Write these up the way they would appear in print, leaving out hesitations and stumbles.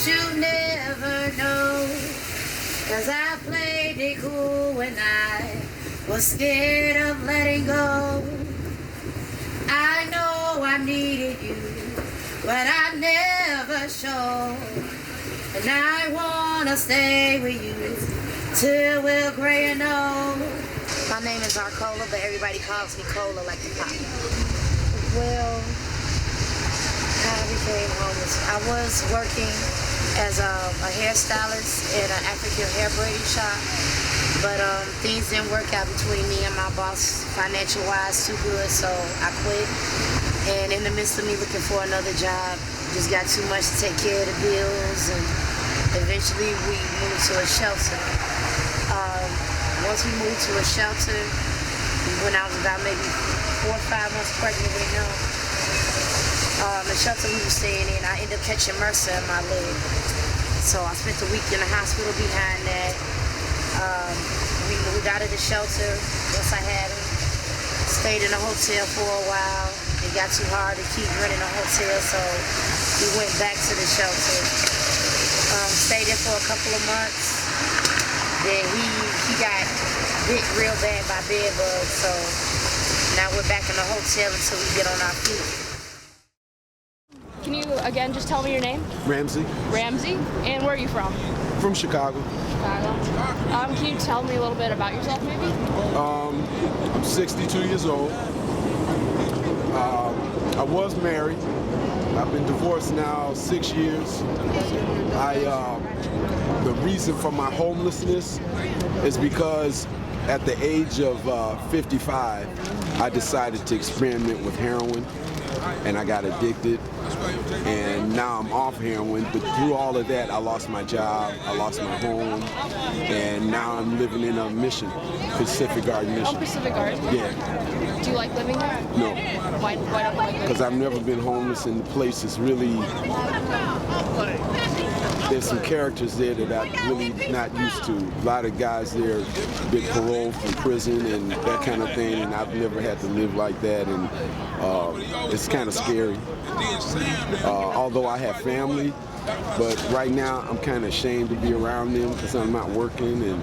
you never know. 'Cause I played it cool when I was scared of letting go. I know I needed you, but I never showed. And I wanna stay with you till we're gray and old. My name is Arcola, but everybody calls me Cola like the pop. Well, how I became homeless. I was working as a hairstylist in an African hair braiding shop, but things didn't work out between me and my boss financial-wise too good, so I quit. And in the midst of me looking for another job, just got too much to take care of the bills, and eventually we moved to a shelter. Once we moved to a shelter, when I was about maybe 4 or 5 months pregnant with him, the shelter we were staying in, I ended up catching MRSA in my leg. So I spent a week in the hospital behind that. We moved out of the shelter once I had him. Stayed in a hotel for a while. It got too hard to keep renting a hotel, so we went back to the shelter. Stayed there for a couple of months. Then he got bit real bad by bed bugs, so now we're back in the hotel until we get on our feet. Can you, again, just tell me your name? Ramsey. Ramsey? And where are you from? From Chicago. Chicago. Can you tell me a little bit about yourself, maybe? I'm 62 years old. I was married. I've been divorced now 6 years. The reason for my homelessness is because at the age of 55, I decided to experiment with heroin, and I got addicted, and now I'm off heroin, but through all of that, I lost my job, I lost my home, and now I'm living in a mission, Pacific Garden Mission. Oh, Pacific Garden? Yeah. Do you like living there? No. Why don't you like living there? Because I've never been homeless, and the place is really, there's some characters there that I'm really not used to. A lot of guys there get paroled from prison and that kind of thing, and I've never had to live like that, and it's kind of scary. Although I have family, but right now I'm kind of ashamed to be around them because I'm not working, and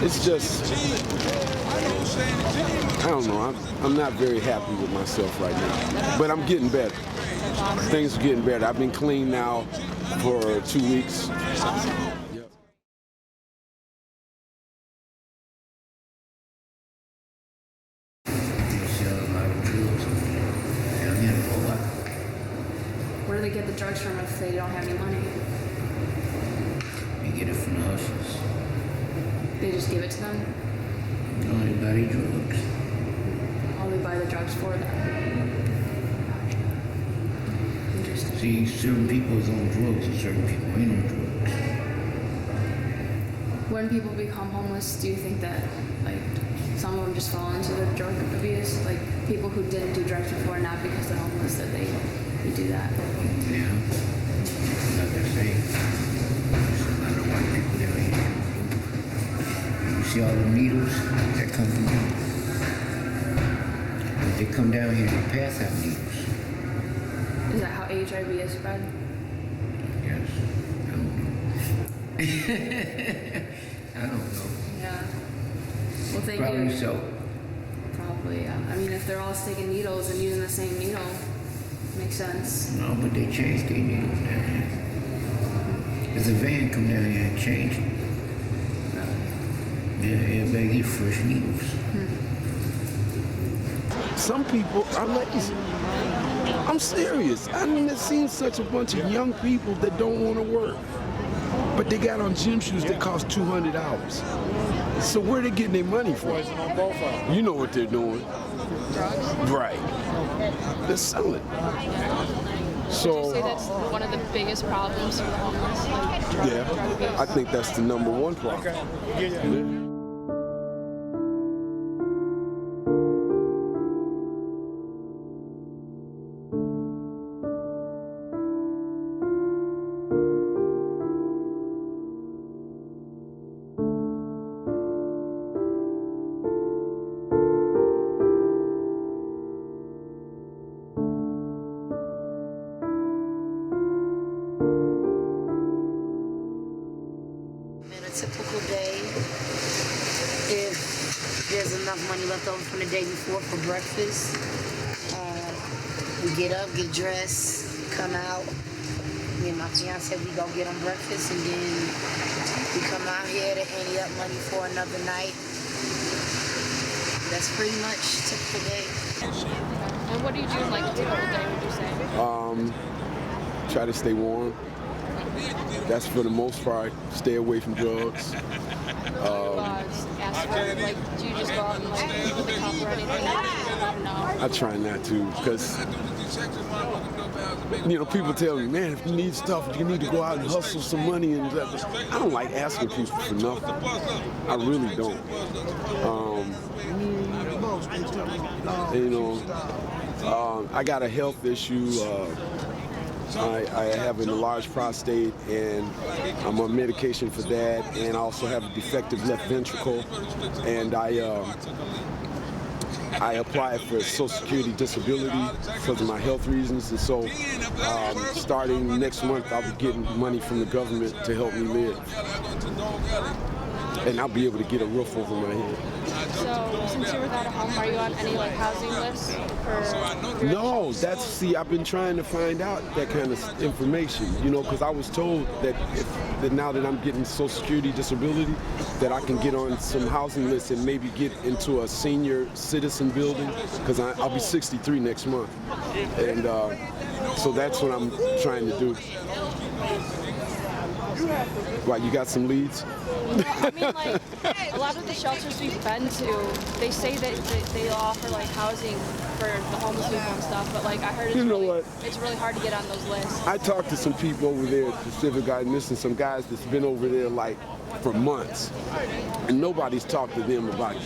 it's just, I don't know, I'm not very happy with myself right now, but I'm getting better. Things are getting better. I've been clean now for 2 weeks. Yep. Where do they get the drugs from if they don't have any money? You get it from the hustlers. They just give it to them? No, they buy the drugs. Or they buy the drugs for them? Interesting. See, certain people is on drugs and certain people ain't on drugs. When people become homeless, do you think that, like, some of them just fall into the drug abuse? Like, people who didn't do drugs before, not because they're homeless, that they do that? Yeah. Like I say, there's a lot of white people down here. You see all the needles that come from here? If they come down here, they pass out needles. Is that how HIV is spread? Yes. I don't know. I don't know. Yeah. Well, thank you. Probably so. Probably, yeah. I mean, if they're all sticking needles and using the same needle, makes sense. No, but they changed their needles down here. There's a van come down here and change it. Really? Yeah, everybody get fresh needles. Some people are lazy. I'm serious. I mean, it seems such a bunch of young people that don't want to work. But they got on gym shoes that cost $200. So where are they getting their money from? You know what they're doing. Drugs? Right. They're selling. So, Would you say that's one of the biggest problems for the homeless? Like drug abuse? yeah, I think that's the #1 problem. Yeah. money left over from the day before for breakfast. We get up, get dressed, come out. Me and my fiance, we go get them breakfast, and then we come out here to ante up money for another night. That's pretty much a typical day. And what do you do like a typical day, would you say? Try to stay warm. That's for the most part. Stay away from drugs. Ask for, like, do you just go out and like meet with the cop or anything? No. I try not to, because people tell me, man, if you need stuff, you need to go out and hustle some money and stuff. I don't like asking people for nothing. I really don't. I got a health issue. I have an enlarged prostate, and I'm on medication for that, and I also have a defective left ventricle, and I applied for Social Security disability because of my health reasons, and so starting next month I'll be getting money from the government to help me live, and I'll be able to get a roof over my head. So, since you're without a home, are you on any like housing lists for? No, I've been trying to find out that kind of information, because I was told that now that I'm getting Social Security disability, that I can get on some housing lists and maybe get into a senior citizen building, because I'll be 63 next month, and so that's what I'm trying to do. Why, you got some leads? No, I mean, like, a lot of the shelters we've been to, they say that they offer, like, housing for the homeless people and stuff, but, like, I heard it's really hard to get on those lists. I talked to some people over there at the Civic Guidance, and some guys that's been over there, like, for months, and nobody's talked to them about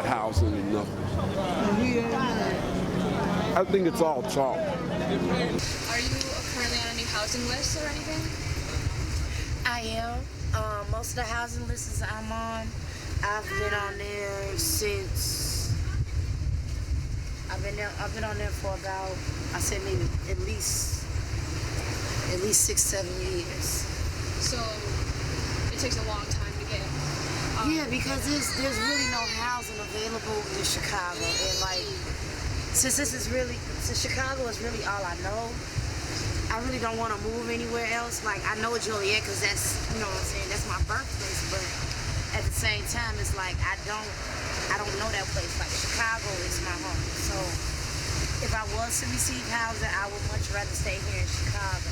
housing and nothing. I think it's all talk. Are you currently on any housing lists or anything? I am. Most of the housing lists I'm on, I've been on there since. I've been on there for about, I say maybe at least 6-7 years. So it takes a long time to get. Yeah, because there's really no housing available in Chicago, and like since Chicago is really all I know. I really don't want to move anywhere else. Like, I know Joliet because that's, what I'm saying, that's my birthplace, but at the same time, it's like, I don't know that place. Like, Chicago is my home. So, if I was to receive housing, I would much rather stay here in Chicago.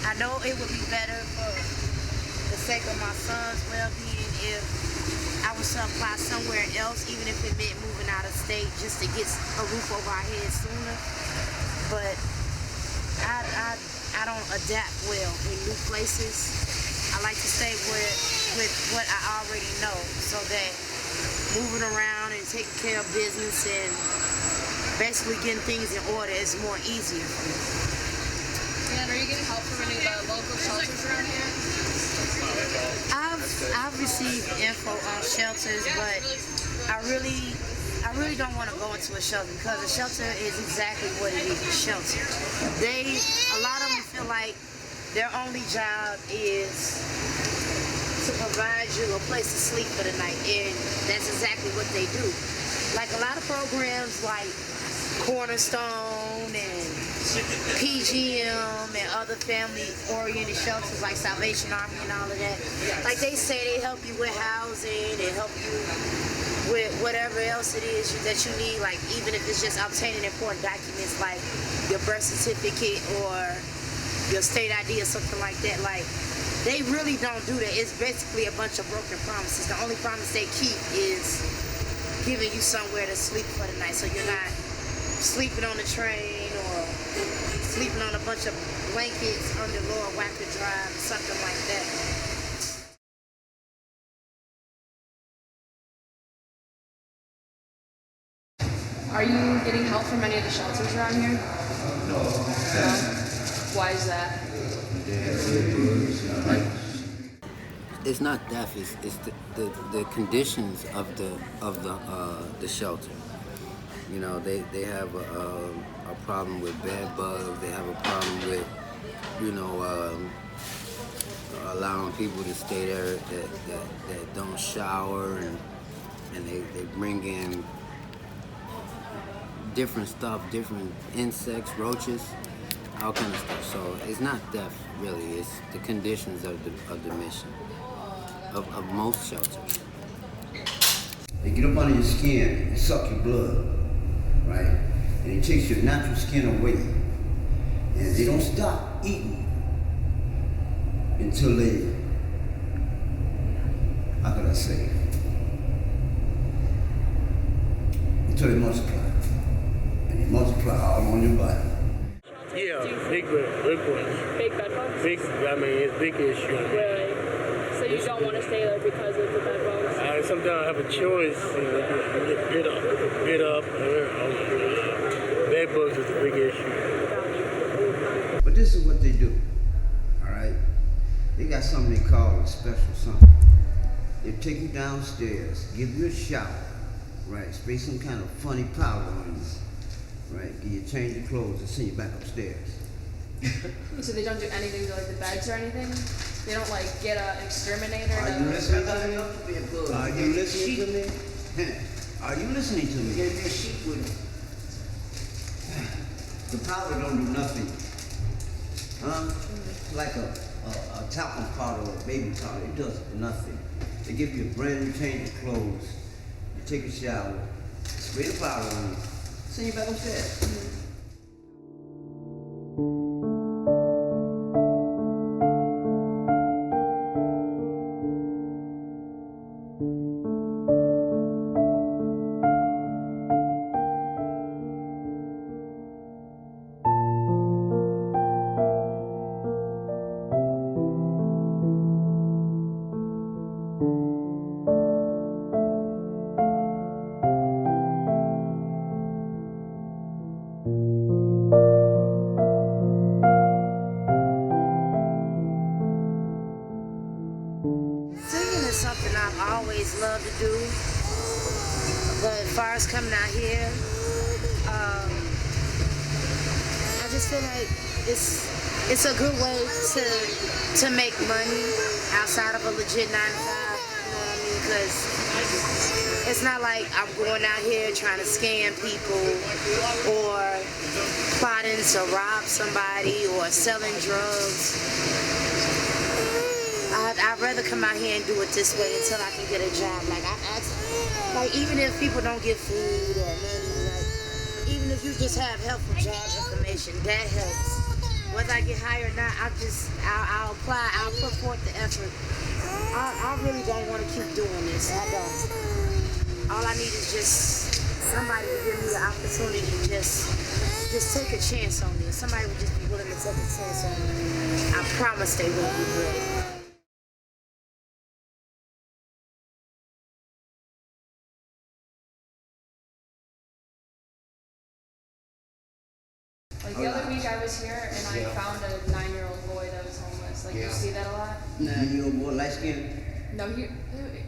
I know it would be better for the sake of my son's well-being if I was to apply somewhere else, even if it meant moving out of state just to get a roof over our heads sooner. But I don't adapt well in new places. I like to stay with what I already know, so that moving around and taking care of business and basically getting things in order is more easier for me. And are you getting help from any of the local shelters around here? I've received info on shelters, but I really don't want to go into a shelter, because a shelter is exactly what it is, a shelter. A lot of them feel like their only job is to provide you a place to sleep for the night, and that's exactly what they do. Like a lot of programs like Cornerstone and PGM and other family-oriented shelters like Salvation Army and all of that, like they say they help you with housing and help you with whatever else it is that you need, like even if it's just obtaining important documents like your birth certificate or your state ID or something like that. Like, they really don't do that. It's basically a bunch of broken promises. The only promise they keep is giving you somewhere to sleep for the night, so you're not sleeping on the train or sleeping on a bunch of blankets under Lower Wacker Drive or something like that. Are you getting help from any of the shelters around here? No. Why is that? It's not death. It's the conditions of the shelter. They have a problem with bed bugs. They have a problem with allowing people to stay there that don't shower, and and they bring in different stuff, different insects, roaches, all kind of stuff. So it's not theft, really. It's the conditions of the mission, of most shelters. They get up under your skin and suck your blood, right? And it takes your natural skin away. And they don't stop eating until they, how could I say, until they multiply. And they multiply all on your body. Yeah, big ones. Big bed bugs? Big, I mean, it's big issue. Really? So you don't want to stay there because of the bed bugs? Sometimes I have a choice, you know, get bit up. Bed bugs is a big issue. But this is what they do, all right? They got something they call a special something. They take you downstairs, give you a shower, right? Spray some kind of funny powder on you, right? Give you change your clothes and send you back upstairs. So they don't do anything to like the beds or anything? They don't like get an exterminator? Are you listening to me? Are you listening to me? Are you listening to me? Get your sheep with The powder don't do nothing. Like a talcum powder or a baby powder, it does nothing. They give you a brand new change of clothes, you take a shower, spray the powder on you, send you back upstairs. Something I've always loved to do, but as far as coming out here, I just feel like it's a good way to make money outside of a legit 9 to 5. You know what I mean? Because it's not like I'm going out here trying to scam people or plotting to rob somebody or selling drugs. I'd rather come out here and do it this way until I can get a job. Like even if people don't get food or money, like even if you just have helpful job information, that helps. Whether I get hired or not, I'll apply, I'll put forth the effort. I really don't want to keep doing this. I don't. All I need is just somebody to give me the opportunity to just take a chance on this. Somebody would just be willing to take a chance on me. I promise they will be good. Like the other week I was here and I found a 9-year-old boy that was homeless. Like you see that a lot? 9-year-old boy, light skin? No,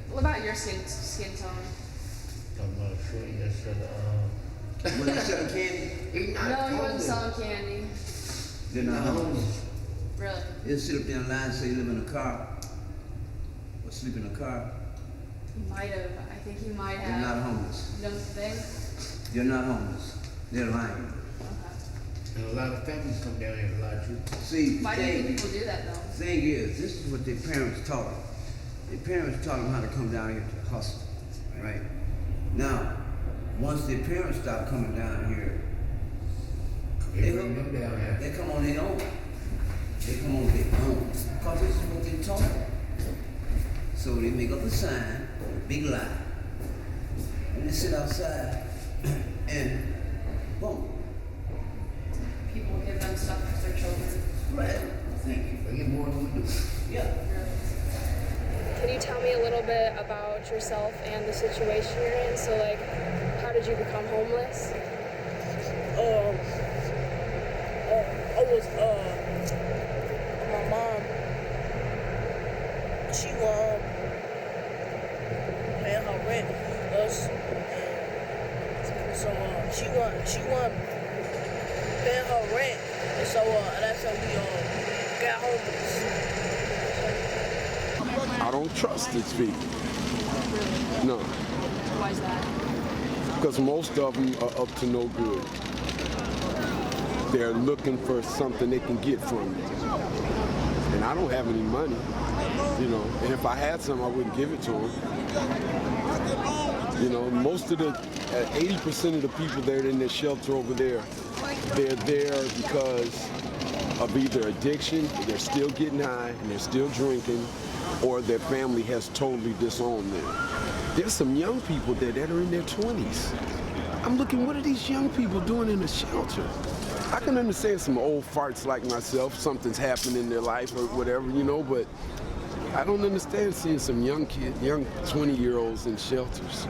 what about your skin tone? I'm not sure. He just said, Was he selling candy? No, he wasn't selling candy. They're not homeless. Really? They'll sit up there in line and say you live in a car. Or sleep in a car. He might have. I think he might have. They're not homeless. You don't think? They're not homeless. They're lying. and a lot of families come down here and lie to. See, Why do you think people do that though? Thing is, this is what their parents taught them. Their parents taught them how to come down here to hustle, right? Now, once their parents stop coming down here, they come on their own. They come on their own. Because this is what they taught them. So they make up a sign, a big lie, and they sit outside and boom. People give them stuff to their children. Right. Thank you. They get more than we do. Yeah. Can you tell me a little bit about yourself and the situation you're in? So, like, how did you become homeless? My mom, she was paying her rent with us, and so she wasn't paying her rent, and so that's how we got homeless. I don't trust these people. No. Why is that? Because most of them are up to no good. They're looking for something they can get from you. And I don't have any money, you know, and if I had some, I wouldn't give it to them. You know, most of the, 80% of the people that are in this shelter over there, they're there because of either addiction, they're still getting high, and they're still drinking, or their family has totally disowned them. There's some young people there that are in their 20s. I'm looking, what are these young people doing in a shelter? I can understand some old farts like myself, something's happened in their life or whatever, you know, but I don't understand seeing some young kids, young 20-year-olds in shelters.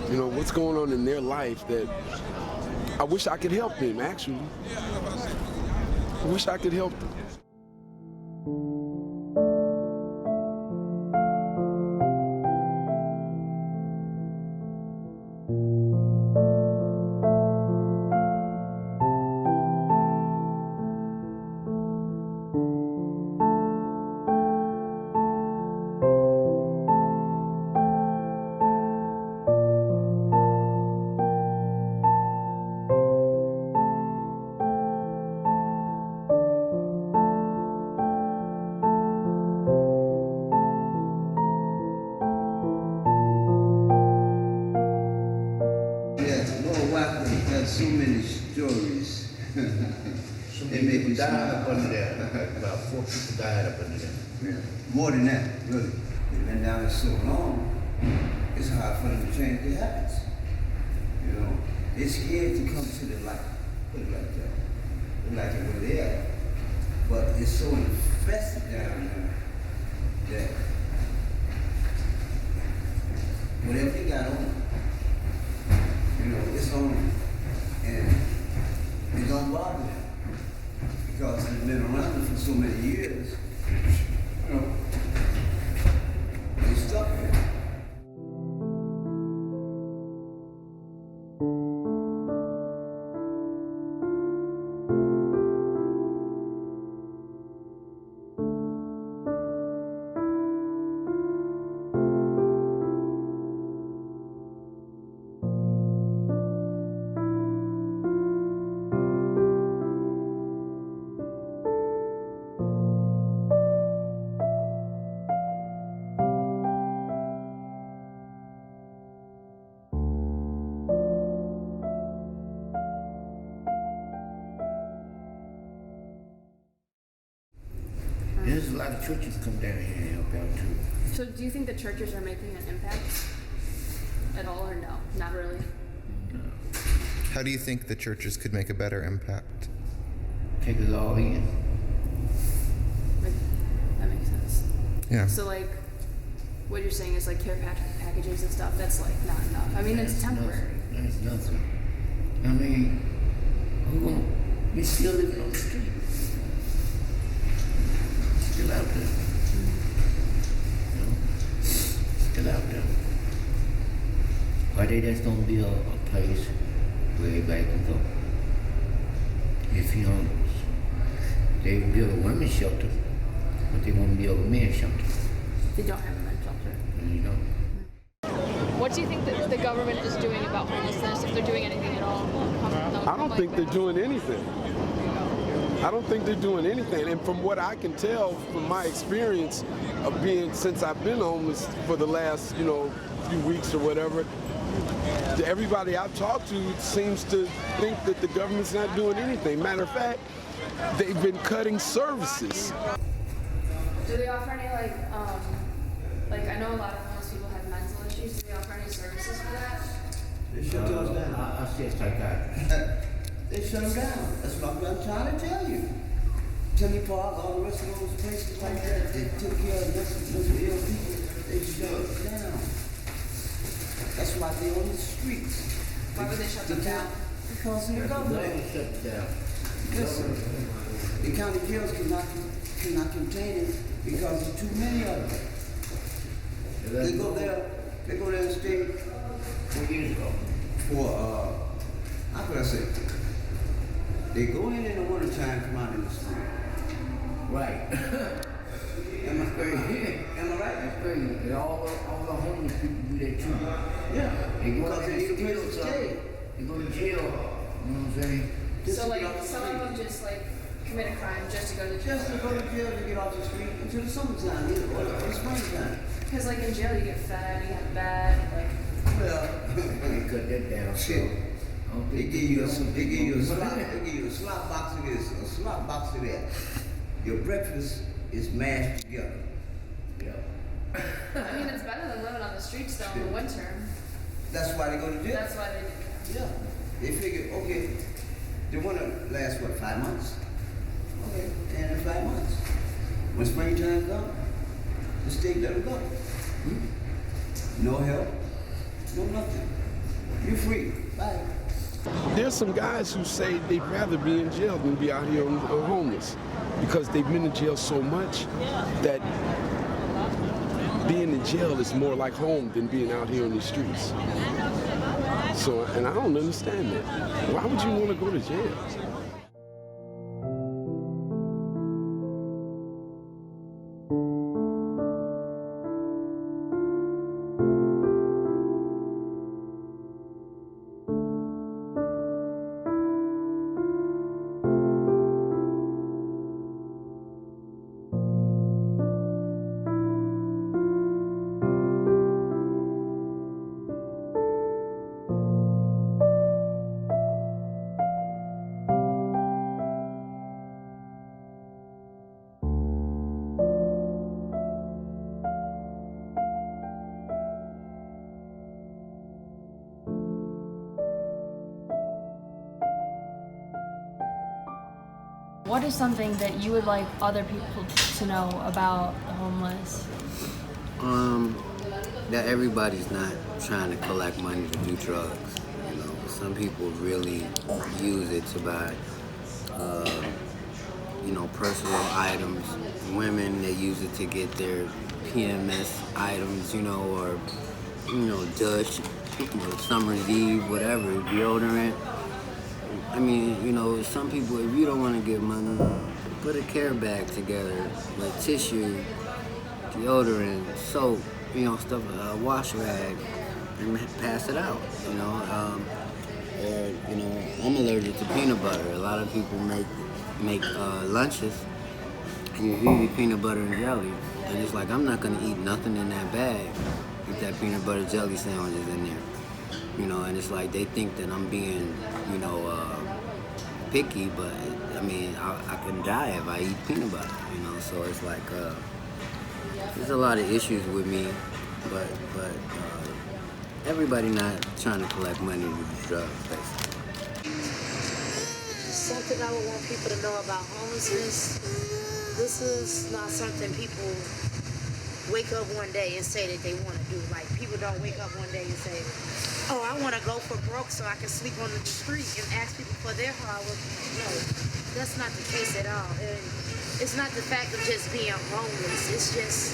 You know, what's going on in their life that I wish I could help them, actually. I wish I could help them. So many stories. So many people died up under there. About 4 people died up under there. Yeah. More than that, really. They've been down there so long, it's hard for them to change their habits. You know, they're scared to come to the light. Put it like that. They like it where they are. But it's so infested down there that whatever they got on, you know, it's on them. And it don't bother them because they've been around it for so many years. You know, they stuck there. There's a lot of churches come down here and help out too. So do you think the churches are making an impact at all, or no? Not really? No. How do you think the churches could make a better impact? Take us all in. Like, that makes sense. Yeah. So like, what you're saying is like care packages and stuff, that's like not enough. I mean, it's temporary. That's nothing. I mean, we still living on the street. Still out there. You know? Still out there. Why they just don't build a place where everybody can go? If you're homeless. They build a women's shelter, but they won't build a men's shelter. They don't have a men's shelter. You know? What do you think that the government is doing about homelessness, if they're doing anything at all? I don't think they're doing anything. I don't think they're doing anything. And from what I can tell from my experience of being, since I've been homeless for the last, you know, few weeks or whatever, everybody I've talked to seems to think that the government's not doing anything. Matter of fact, they've been cutting services. Do they offer any like I know a lot of homeless people have mental issues. Do they offer any services for that? They shut those down. I see it's like that. They shut them down. That's what I'm trying to tell you. Tinley Park, all the rest of those places like that, they took care of mental ill people. They shut it down. That's why they're on the streets. Why would they shut them down? Because of the government. Shut it down. Listen, the county jails cannot contain it because there's too many of them. They go there and stay 4 years ago. for, how could I say? They go in the wintertime, come out in the spring. Right. Am I crazy? Am I right? That's crazy. And all the homeless people do that too. Yeah. They go Because out they need a there place to to stay. They go to jail. You know what I'm saying? So like some of them just like commit a crime just to go to jail. Just to go to jail to get off the street until the summertime, or the springtime. Because like in jail you get fed, you have bed, like. Well, They cut that down. shit. I don't They think give you a slot box of this, a slot box of that. Your breakfast is mashed together. Yeah. I mean, it's better than living on the streets though in the winter. That's why they go to jail. That's why they do. Yeah. They figure, okay, they want to last, what, 5 months? Okay, and in 5 months. When springtime comes, the state let them go. No help, no nothing. You're free. Bye. There's some guys who say they'd rather be in jail than be out here on homeless because they've been in jail so much that being in jail is more like home than being out here on the streets. So, and I don't understand that. Why would you want to go to jail? What is something that you would like other people to know about the homeless? That everybody's not trying to collect money to do drugs. You know, some people really use it to buy, personal items. Women, they use it to get their PMS items, or, Dutch, Summer's Eve, whatever, deodorant. I mean, some people, if you don't want to give money, put a care bag together with tissue, deodorant, soap, stuff, wash rag, and pass it out, I'm allergic to peanut butter. A lot of people make lunches, and you eat peanut butter and jelly, and it's like, I'm not going to eat nothing in that bag if that peanut butter jelly sandwich is in there. And it's like they think that I'm being, picky, but I mean, I can die if I eat peanut butter, so it's like, there's a lot of issues with me, but everybody not trying to collect money with drugs, basically. Something I would want people to know about homelessness, this is not something people wake up one day and say that they want to do. Like, people don't wake up one day and say, oh, I want to go for broke so I can sleep on the street and ask people for their hard work. No, that's not the case at all. And it's not the fact of just being homeless. It's just,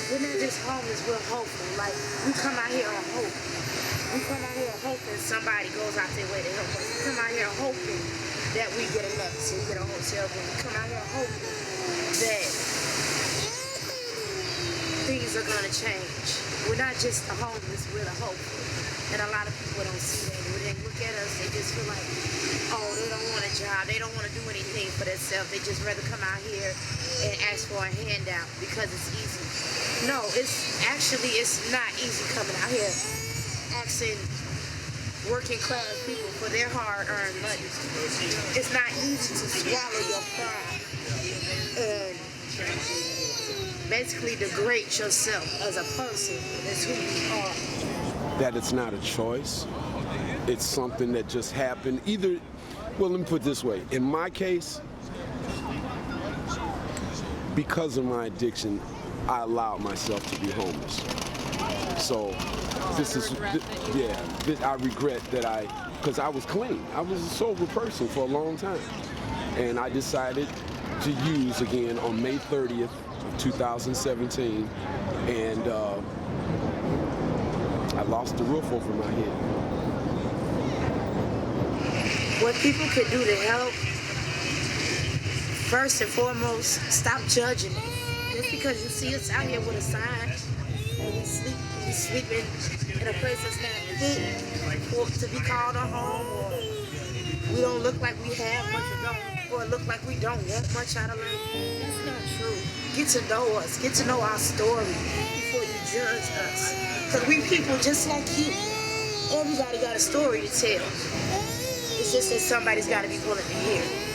we're not just homeless, we're hopeful. Like, we come out here on hope. We come out here hoping somebody goes out their way to help us. We come out here hoping that we get a legacy, we get a hotel room. We come out here hoping that things are going to change. We're not just the homeless, we're the hopeful. And a lot of people don't see that. When they look at us, they just feel like, oh, they don't want a job. They don't want to do anything for themselves. They just rather come out here and ask for a handout because it's easy. No, it's not easy coming out here asking working class people for their hard-earned money. It's not easy to swallow your pride and basically degrade yourself as a person. That's who you are. That it's not a choice. It's something that just happened. Let me put it this way. In my case, because of my addiction, I allowed myself to be homeless. So I regret that because I was clean. I was a sober person for a long time. And I decided to use again on May 30th of 2017. And I lost the roof over my head. What people could do to help, first and foremost, stop judging it. Just because you see us out here with a sign and we sleeping in a place that's not fit for to be called a home, or we don't look like we have much or look like we don't want much out of life. That's not true. Get to know us. Get to know our story before you judge us. Because we people just like you. Everybody got a story to tell. It's just that somebody's got to be willing to hear it.